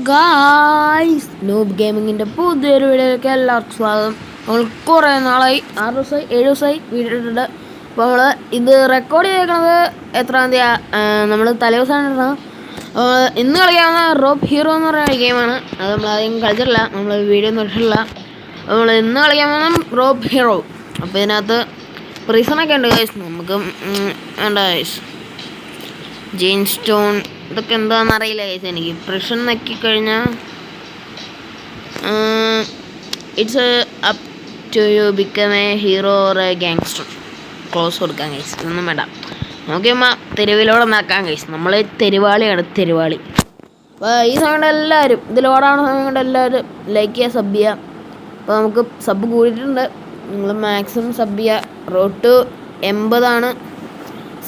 Guys noob ഗെയിമിങ്ങിൻ്റെ പുതിയൊരു വീഡിയോയിലേക്ക് എല്ലാവർക്കും സ്വാഗതം. നമ്മൾ കുറേ നാളായി 6 ദിവസമായി 7 ദിവസമായി വീഡിയോ ഇട്ടിട്ട്. അപ്പോൾ നമ്മൾ ഇത് റെക്കോർഡ് ചെയ്തേക്കുന്നത് എത്രാം തീയതി നമ്മൾ തലേദിവസമാണ് ഇടുന്നത്. ഇന്ന് കളിക്കാവുന്ന റോപ്പ് ഹീറോ എന്ന് പറയുന്ന ഗെയിമാണ്. അത് നമ്മൾ ആദ്യം കളിച്ചിട്ടില്ല, നമ്മൾ വീഡിയോ ഒന്നും ഇട്ടിട്ടില്ല. നമ്മൾ ഇന്ന് കളിക്കാൻ പോകുന്ന റോപ്പ് ഹീറോ. അപ്പോൾ ഇതിനകത്ത് പ്രിസണൊക്കെ ഉണ്ട് ഗൈസ്. നമുക്ക് വേണ്ട ഗൈസ് ജെയിൻ സ്റ്റോൺ ഇതൊക്കെ എന്താണെന്ന് അറിയില്ല ഗൈസ്. എനിക്ക് പ്രിഷൻ നക്കിക്കഴിഞ്ഞാൽ it's up to you become a hero or a gangster. Close കൊടുക്കാം ഗൈസ്, ഇതൊന്നും വേണ്ട. നോക്കിയമ്മ തെരുവിലൂടെ നടക്കാം ഗൈസ്. നമ്മൾ തെരുവാളിയാണ്, തെരുവാളി. അപ്പോൾ ഈ സമയം കൊണ്ട് എല്ലാവരും ഇതിലോടാണ് സമയം കൊണ്ട് എല്ലാവരും ലൈക്ക് ചെയ്യുക, സബ് ചെയ്യുക. അപ്പോൾ നമുക്ക് സബ് കൂടിയിട്ടുണ്ട്. നിങ്ങൾ മാക്സിമം സബ് ചെയ്യുക. റോഡ് ടു 80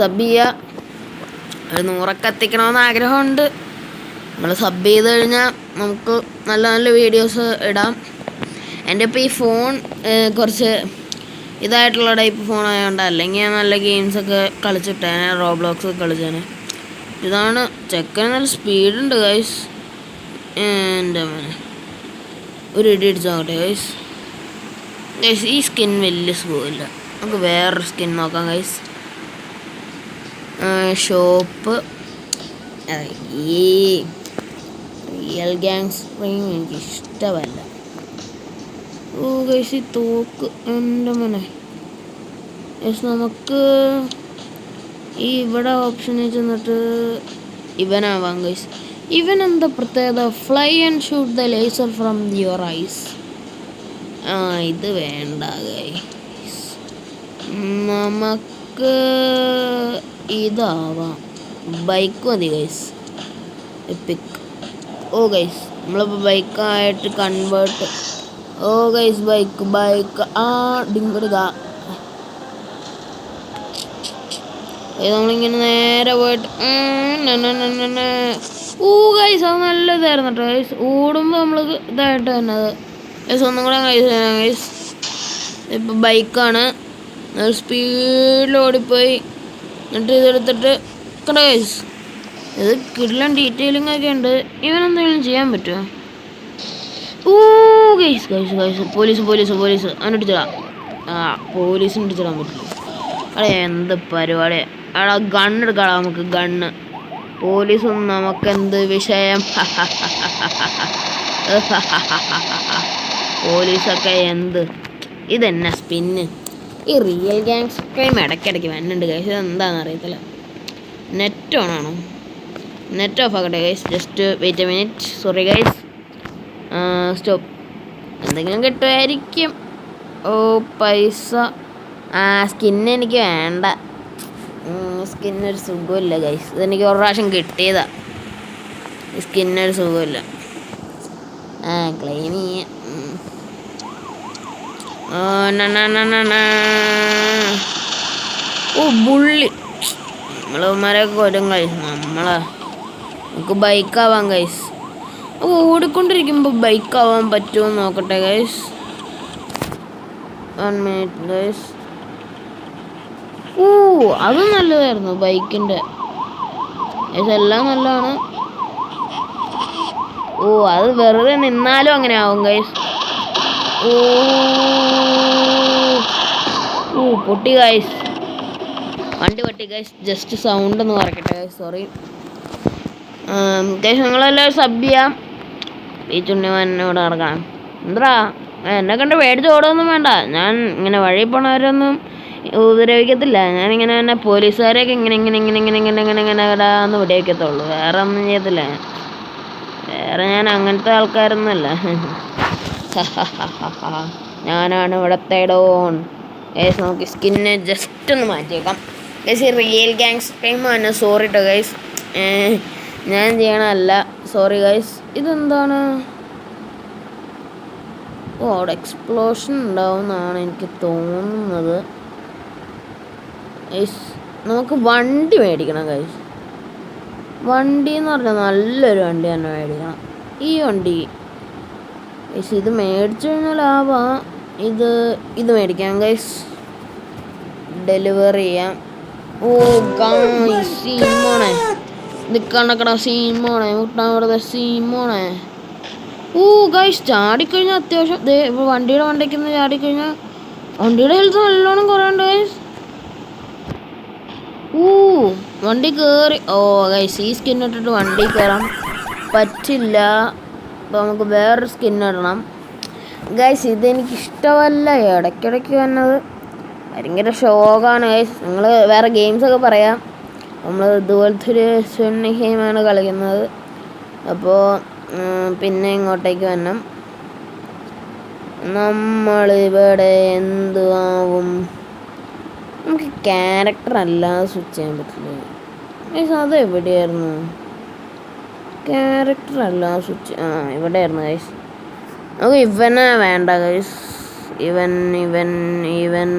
സബ് ചെയ്യുക. ഒരു 100 എത്തിക്കണമെന്ന് ആഗ്രഹമുണ്ട്. നമ്മൾ സബ് ചെയ്ത് കഴിഞ്ഞാൽ നമുക്ക് നല്ല നല്ല വീഡിയോസ് ഇടാം. എൻ്റെ ഇപ്പോൾ ഈ ഫോൺ കുറച്ച് ഇതായിട്ടുള്ള ടൈപ്പ് ഫോൺ ആയതുകൊണ്ട്, അല്ലെങ്കിൽ ഞാൻ നല്ല ഗെയിംസൊക്കെ കളിച്ചിട്ടേനെ, റോബ്ലോക്സ് കളിച്ചേനെ. ഇതാണ് ചെക്കന് നല്ല സ്പീഡുണ്ട് ഗൈസ്. എൻ്റെ ഒരു ഇടി അടിച്ചാകട്ടെ ഗൈസ്. ഗൈസ് ഈ സ്കിൻ വലിയ സുഖമില്ല. നമുക്ക് വേറൊരു സ്കിൻ നോക്കാം ഗൈസ്. ഷോപ്പ് ഈ റിയൽ ഗാങ്സ്റ്ററിങ് എനിക്ക് ഇഷ്ടമല്ല. ഓ ഗൈസ് ഈ തോക്ക് എൻ്റെ മോനെ. ഗൈസ് നമുക്ക് ഈ ഇവിടെ ഓപ്ഷനിൽ ചെന്നിട്ട് ഇവനാവാം ഗൈസ്. ഇവൻ എന്താ പ്രത്യേകത? Fly and shoot the laser from your eyes. ഇത് വേണ്ട ഗൈസ്. നമുക്ക് ഇതാവാം. ബൈക്ക് മതി ഗൈസ്. എപ്പിക്. ഓ ഗൈസ് നമ്മളിപ്പോൾ ബൈക്കായിട്ട് കൺവേർട്ട്. ഓ ഗൈസ് ബൈക്ക് ഡിങ്കടുക. നമ്മളിങ്ങനെ നേരെ പോയിട്ട് ഗൈസ് അത് നല്ല ഇതായിരുന്നു കേട്ടോ ഗൈസ്. ഓടുമ്പോൾ നമ്മൾ ഇതായിട്ട് തന്നെ അത് ഗൈസ് ഒന്നും കൂടെ ഗൈസ്. ഇപ്പം ബൈക്കാണ്, സ്പീഡിൽ ഓടിപ്പോയി. എന്നിട്ട് ഇതെടുത്തിട്ട് കണ്ടോ ഗൈസ്, ഇത് കിടിലൻ ഡീറ്റെയിലിംഗ് ഒക്കെ ഉണ്ട്. ഇവനെന്തെങ്കിലും ചെയ്യാൻ പറ്റുമോ? ഗൈസ് ഗൈസ് ഗൈസ് പോലീസ് അവനിടിച്ചിടാം. പോലീസിന് ഇടിച്ചിടാൻ പറ്റില്ല. അതെ എന്ത് പരിപാടിയാണ്. അവിടെ ഗണ്ണെടുക്കാം നമുക്ക്. ഗണ്ണ് പോലീസും നമുക്കെന്ത് വിഷയം. പോലീസൊക്കെ എന്ത് ഇതെന്നെ സ്പിന്ന്. ഈ റിയൽ ഗാങ്സ് ക്രൈം ഇടയ്ക്കിടയ്ക്ക് വന്നുണ്ട് ഗൈസ്. ഇതെന്താണെന്ന് അറിയത്തില്ല. നെറ്റ് ഓണാണോ? നെറ്റ് ഓഫ് ആക്കട്ടെ guys. Just wait a minute. Sorry guys. Stop. എന്തെങ്കിലും കിട്ടുമായിരിക്കും. പൈസ. സ്കിന്ന് എനിക്ക് വേണ്ട. സ്കിന്നൊരു സുഖമില്ല ഗൈസ്. ഇതെനിക്ക് ഒരു പ്രാവശ്യം കിട്ടിയതാ. സ്കിന്നൊരു സുഖമില്ല. ക്ലെയിം ചെയ്യാം. ബുള്ളി നമ്മളമാരൊക്കെ വരും ഗൈസ്. നമുക്ക് ബൈക്കാവാം ഗൈസ്. ഓടിക്കൊണ്ടിരിക്കുമ്പോൾ ബൈക്കാവാൻ പറ്റുമോ നോക്കട്ടെ ഗൈസ്. 1 minute guys. അത് നല്ലതായിരുന്നു ബൈക്കിൻ്റെ. ഇതെല്ലാം നല്ലതാണ്. അത് വെറുതെ നിന്നാലും അങ്ങനെ ആവും ഗൈസ്. പൊട്ടി ഗൈസ്. വണ്ടി പൊട്ടി ഗൈസ്. ജസ്റ്റ് സൗണ്ട് ഒന്ന് കുറയ്ക്കട്ടെ ഗൈസ്. Sorry guys. നിങ്ങളെല്ലാവരും സബ് ചെയ്യാം. ഈ ചുണ്ണിമാനോട് നടക്കണം. എന്താ എന്നെ കണ്ട് പേടിച്ച് ഓടൊന്നും വേണ്ട. ഞാൻ ഇങ്ങനെ വഴി പോണവരൊന്നും ഉപദ്രവിക്കത്തില്ല. ഞാനിങ്ങനെ തന്നെ പോലീസുകാരെയൊക്കെ ഇങ്ങനെ ഇടാന്ന് വെടിവെക്കത്തുള്ളൂ. വേറെ ഒന്നും ചെയ്യത്തില്ല. വേറെ ഞാൻ അങ്ങനത്തെ ആൾക്കാരൊന്നുമല്ല. ഞാനാണ് ഇവിടത്തെ ഡോൺ. ഗൈസ് നമുക്ക് സ്കിന്നെ ജസ്റ്റ് ഒന്ന് മാറ്റിയേക്കാം ഗൈസ്. റിയൽ ഗാങ്സ് ടൈമാണ്. സോറി കേട്ടോ ഗൈസ്, ഞാൻ ചെയ്യണമല്ല. Sorry guys. ഇതെന്താണ്? അവിടെ എക്സ്പ്ലോഷൻ ഉണ്ടാവുമെന്നാണ് എനിക്ക് തോന്നുന്നത് ഗൈസ്. നമുക്ക് വണ്ടി മേടിക്കണം ഗൈസ്. വണ്ടി എന്ന് പറഞ്ഞാൽ നല്ലൊരു വണ്ടി തന്നെ മേടിക്കണം. ഈ വണ്ടി ഗൈസ് ഇത് മേടിച്ചു കഴിഞ്ഞാൽ ലാഭം. ഇത് മേടിക്കാം ഗൈസ്. ഡെലിവറി ചെയ്യാം. ഗൈസ് മോണെ നിക്കണക്കട സീമോണേ മുട്ടാൻ വെറുതെ സീമോണേ. ഗൈസ് ചാടിക്കഴിഞ്ഞാൽ അത്യാവശ്യം ഇപ്പോൾ വണ്ടിയുടെ വണ്ടിക്കുന്ന ചാടിക്കഴിഞ്ഞാൽ വണ്ടിയുടെ ഹെൽത്ത് നല്ലോണം കുറയുണ്ട് ഗൈസ്. വണ്ടി കയറി. ഗൈസ് ഈ സ്കിൻ ഇട്ടിട്ട് വണ്ടി കയറാൻ പറ്റില്ല. അപ്പോൾ നമുക്ക് വേറൊരു സ്കിൻ ഇടണം ഗൈസ്. ഇതെനിക്കിഷ്ടമല്ല ഇടയ്ക്കിടയ്ക്ക് വന്നത്. ഭയങ്കര ഷോക്കാണ് ഗൈസ്. നിങ്ങൾ വേറെ ഗെയിംസൊക്കെ പറയാം. നമ്മൾ ഇതുപോലത്തെ ഒരു സ്വണ്ണി ഗെയിമാണ് കളിക്കുന്നത്. അപ്പോൾ പിന്നെ ഇങ്ങോട്ടേക്ക് വരണം. നമ്മളിവിടെ എന്തുവാവും? നമുക്ക് ക്യാരക്ടർ അല്ലാതെ സ്വിച്ച് ചെയ്യാൻ പറ്റില്ല ഗൈസ്. അത് എവിടെയായിരുന്നു ക്യാരക്ടർ അല്ലാതെ സ്വിച്ച്? ഇവിടെ ആയിരുന്നു ഗൈസ്. നമുക്ക് ഇവനെ വേണ്ട ഗൈസ്. ഇവൻ ഇവൻ ഇവൻ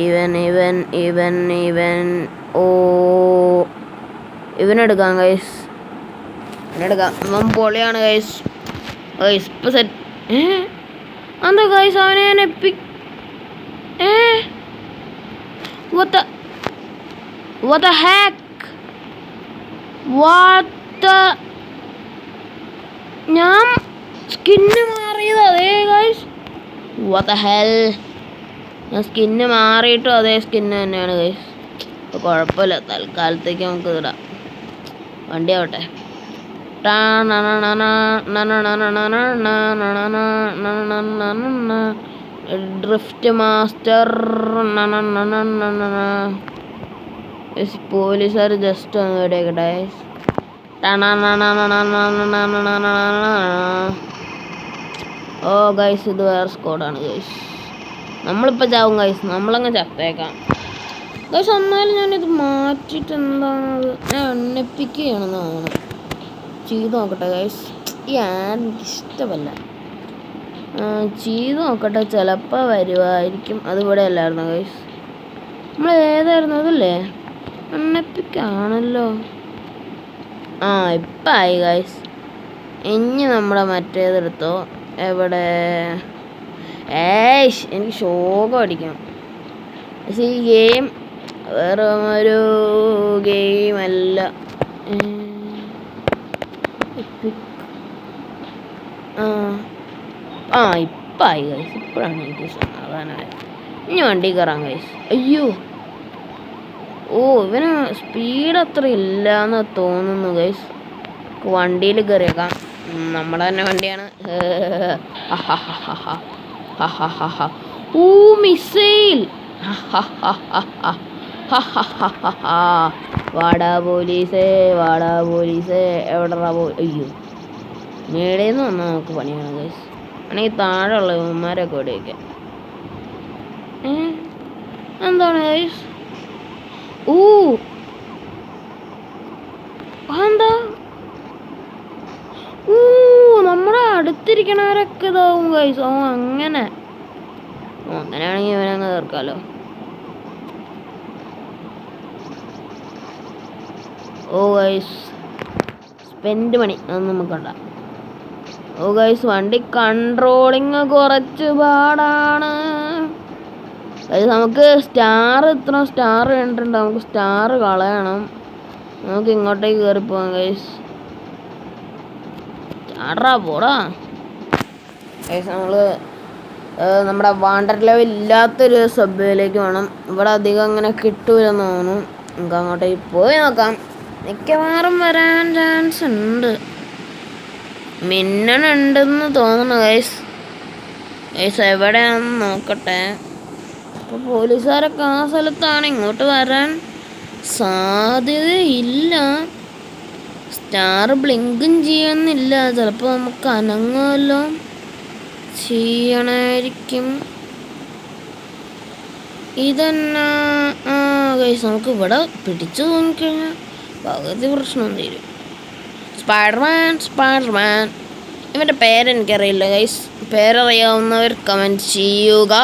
ഇവൻ ഇവൻ ഇവൻ ഇവൻ ഇവനെടുക്കാം ഗൈസ്. ഇവനെടുക്കാം. ഇവൻ പൊളിയാണ് ഗൈസ്. ഇപ്പം സെറ്റ്. എന്താ ഗൈസ് അവനെ ഞാൻ What the heck? ഞാൻ സ്കിന്ന് മാറിയത് അതേ ഗൈസ്. What the hell? ഞാൻ സ്കിന്ന് മാറിയിട്ടും അതേ സ്കിന്ന് തന്നെയാണ് ഗൈസ്. അപ്പോൾ കുഴപ്പമില്ല, തൽക്കാലത്തേക്ക് നമുക്ക് ഇടാം. വണ്ടി ആവട്ടെ. Drift master. പോലീസുകാർ ജസ്റ്റ് ഒന്ന് ഇവിടെയൊക്കെ. ഗൈസ് ഇത് വേറെ സ്കോഡാണ് ഗൈസ്. നമ്മളിപ്പോൾ ചാവും ഗൈസ്. നമ്മളങ്ങ് ചത്തേക്കാം ഗൈസ്. എന്നാലും ഞാനിത് മാറ്റിയിട്ട് എന്താണത് ഞാൻ എണ്ണിപ്പിക്കുകയാണെന്ന് തോന്നുന്നു. ചെയ്ത് നോക്കട്ടെ ഗൈസ്. ഈ ആഡ് എനിക്കിഷ്ടമല്ല. ചെയ്ത് നോക്കട്ടെ, ചിലപ്പോൾ വരുമായിരിക്കും. അതിവിടെ അല്ലായിരുന്നു ഗൈസ്. നമ്മൾ ഏതായിരുന്നു അതല്ലേ? എണ്ണപ്പിക്കാണല്ലോ. ഇപ്പം ആയി ഗൈസ്. ഇനി നമ്മുടെ മറ്റേതെടുത്തോ. എവിടെ? എനിക്ക് ശോകം അടിക്കണം. പക്ഷേ ഈ ഗെയിം വേറെ ഒരു ഗെയിമല്ല. ഇപ്പം ആയി ഗൈസ്. ഇപ്പോഴാണ് എനിക്ക് സമാധാനമായത്. ഇനി വണ്ടി കയറാം ഗൈസ്. അയ്യോ ഇവന് സ്പീഡ് അത്ര ഇല്ല എന്ന് തോന്നുന്നു ഗൈസ്. വണ്ടിയിൽ കയറിയേക്കാം. നമ്മുടെ തന്നെ വണ്ടിയാണ്. മിസൈൽ. വാടാ പോലീസേ, വാടാ പോലീസേ. എവിടെടാ അയ്യോ മേടേന്ന് വന്നാൽ നമുക്ക് പണിയാണ് ഗൈസ്. ആണെങ്കിൽ താഴെയുള്ള ഇവന്മാരൊക്കെ ഇവിടെ വയ്ക്കാം. എന്താണ് ഗൈസ്? എന്താ നമ്മുടെ അടുത്തിരിക്കണവരൊക്കെ ഇതാവും ഗൈസ്. അങ്ങനെയാണെങ്കിൽ ഇവനങ്ങ് തീർക്കാലോ. ഗൈസ് സ്പെൻഡ് മണി അതൊന്നും നമുക്കുണ്ട. ഗൈസ് വണ്ടി കൺട്രോളിങ് കുറച്ച് പാടാണ്. നമുക്ക് സ്റ്റാർ ഇത്ര സ്റ്റാർ വേണ്ടിട്ടുണ്ട്. നമുക്ക് സ്റ്റാർ കളയണം. നമുക്ക് ഇങ്ങോട്ടേക്ക് കയറിപ്പോവാം ഗൈസ്. ചാടാ പോടാ ഗൈസ്. നമ്മുടെ വാണ്ടർ ലെവൽ ഇല്ലാത്തൊരു സബ്വേയിലേക്ക് വേണം. ഇവിടെ അധികം അങ്ങനെ കിട്ടൂലെന്ന് തോന്നുന്നു. നമുക്ക് അങ്ങോട്ടേക്ക് പോയി നോക്കാം. മിക്കവാറും വരാൻ ചാൻസ് ഉണ്ട്. മിന്നണുണ്ടെന്ന് തോന്നുന്നു ഗൈസ്. എവിടെയാണെന്ന് നോക്കട്ടെ. അപ്പോൾ പോലീസുകാരൊക്കെ ആ സ്ഥലത്താണ്. ഇങ്ങോട്ട് വരാൻ സാധ്യതയില്ല. സ്റ്റാർ ബ്ലിങ്കും ചെയ്യുന്നില്ല. ചിലപ്പോൾ നമുക്ക് അനങ്ങുമല്ലോ ചെയ്യണമായിരിക്കും. ഇതെന്നാ ഗൈസ് നമുക്ക് ഇവിടെ പിടിച്ചു തോന്നിക്കഴിഞ്ഞാൽ പകുതി പ്രശ്നം തീരും. സ്പൈഡർമാൻ ഇവൻ്റെ പേരെനിക്കറിയില്ല ഗൈസ്. പേരറിയാവുന്നവർ കമൻറ്റ് ചെയ്യുക.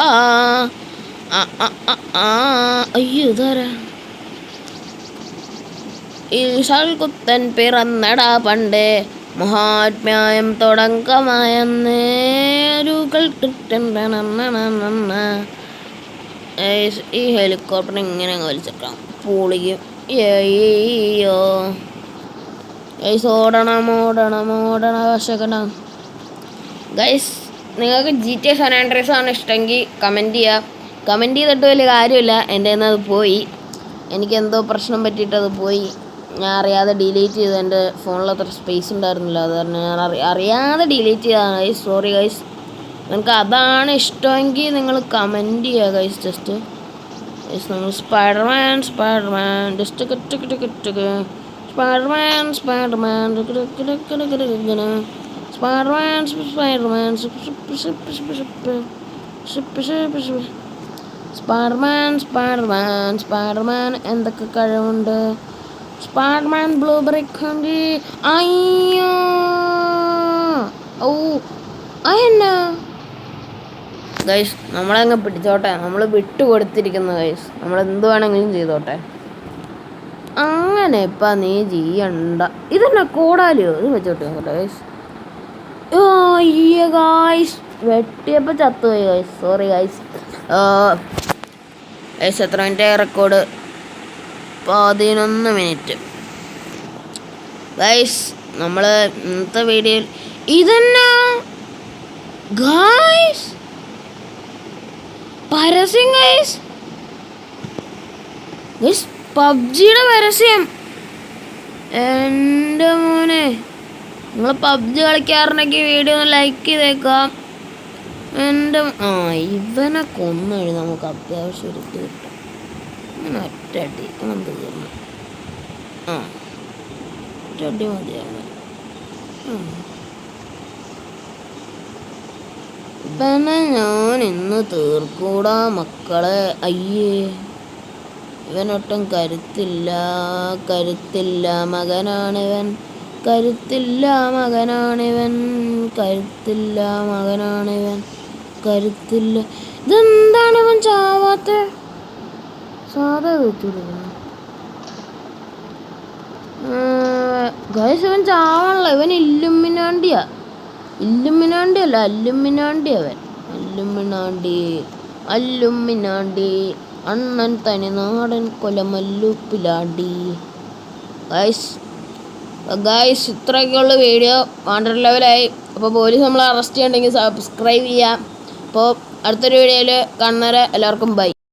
അയ്യോ ഇതാരാ? ഈശാൽ കുത്തൻ പിറന്നടാ പണ്ട്, മഹാത്മ്യായം തുടക്കമായ നേരുകൾ. ഈ ഹെലികോപ്റ്റർ ഇങ്ങനെ വലിച്ചിട്ടാം പൊളിക്കും. അയ്യോ ഗൈസ് ഓടണം വിശക്കണം. ഗൈസ് നിങ്ങൾക്ക് GTA San Andreas ആണ് ഇഷ്ടമെങ്കിൽ കമൻറ്റ് ചെയ്യുക. കമൻറ്റ് ചെയ്തിട്ട് വലിയ കാര്യമില്ല, എൻ്റെ കയ്യിൽ നിന്ന് അത് പോയി. എനിക്കെന്തോ പ്രശ്നം പറ്റിയിട്ട് അത് പോയി. ഞാൻ അറിയാതെ ഡിലീറ്റ് ചെയ്തു. എൻ്റെ ഫോണിൽ അത്ര സ്പേസ് ഉണ്ടായിരുന്നില്ല, അത് കാരണം ഞാൻ അറിയാതെ ഡിലീറ്റ് ചെയ്തതാണ് ഗൈസ്. Sorry guys. നിങ്ങൾക്ക് അതാണ് ഇഷ്ടമെങ്കിൽ നിങ്ങൾ കമൻറ്റ് ചെയ്യുക ഗൈസ്. ജസ്റ്റ് ഗൈസ് നമ്മൾ സ്പൈഡർമാൻ ജസ്റ്റ് സ്പൈഡർമാൻ എന്തൊക്കെ കഴിവുണ്ട്. സ്പൈഡർമാൻ ബ്ലൂബെറി കണ്ടി. അയ്യോ ഓ അതെന്നാ ഗൈസ്, നമ്മളങ്ങ് പിടിച്ചോട്ടെ. നമ്മൾ വിട്ടു കൊടുത്തിരിക്കുന്നു ഗൈസ്. നമ്മൾ എന്ത് വേണമെങ്കിലും ചെയ്തോട്ടെ. അങ്ങനെ ഇപ്പം നീ ചെയ്യണ്ട. ഇതെന്നാ കോടാലിയോ? ഇത് വെച്ചോട്ടെ ഗൈസ്. അയ്യോ ഗൈസ്, വെട്ടിയപ്പോൾ ചത്തുപോയി ഗൈസ്. Sorry guys. ഗൈസ് എത്ര മിനിറ്റ് റെക്കോർഡ്? 11 മിനിറ്റ്. ഗൈസ് നമ്മൾ ഇന്നത്തെ വീഡിയോയിൽ ഇതെന്നാ ഗൈസ് പരസ്യം ഗൈസ്. ഗൈസ് പബ്ജിയുടെ പരസ്യം. എൻ്റെ മോനെ, നിങ്ങൾ പബ്ജി കളിക്കാറുണ്ടെങ്കിൽ വീഡിയോ ഒന്ന് ലൈക്ക് ചെയ്തേക്കാം. ഇവനെ കൊന്നഴി നമുക്ക് അത്യാവശ്യം ഒരു കിട്ടും. അങ്ങനെ ഒറ്റടി അങ്ങനെ തീർന്നു. ഒറ്റടി മതിയാണ്. ഇവനെ ഞാൻ ഇന്ന് തീർക്കൂടാ മക്കളെ. അയ്യേ, ഇവനൊട്ടും കരുത്തില്ല മകനാണിവൻ. ഇതെന്താണ് ഇവൻ ചാവാത്ത? സാധാ വെച്ചുകൊടുക്കുന്നു ഗൈസ്. ഇവൻ ചാവാനുള്ള ഇവൻ ഇല്ലുമിനാണ്ടി അല്ല അല്ലുമിനാണ്ടി. അവൻ അല്ലുമിനാണ്ടി അണ്ണൻ തനിനാടൻ കൊലമല്ലുപ്പിലാണ്ടി. Guys ഇത്രയൊക്കെയുള്ള video 100 ലെവലായി. അപ്പോൾ പോലീസ് നമ്മളെ അറസ്റ്റ് ചെയ്യണമെങ്കിൽ സബ്സ്ക്രൈബ് ചെയ്യാം. അപ്പോൾ അടുത്തൊരു വീഡിയോയിൽ കാണുന്നവരെ എല്ലാവർക്കും ബൈ.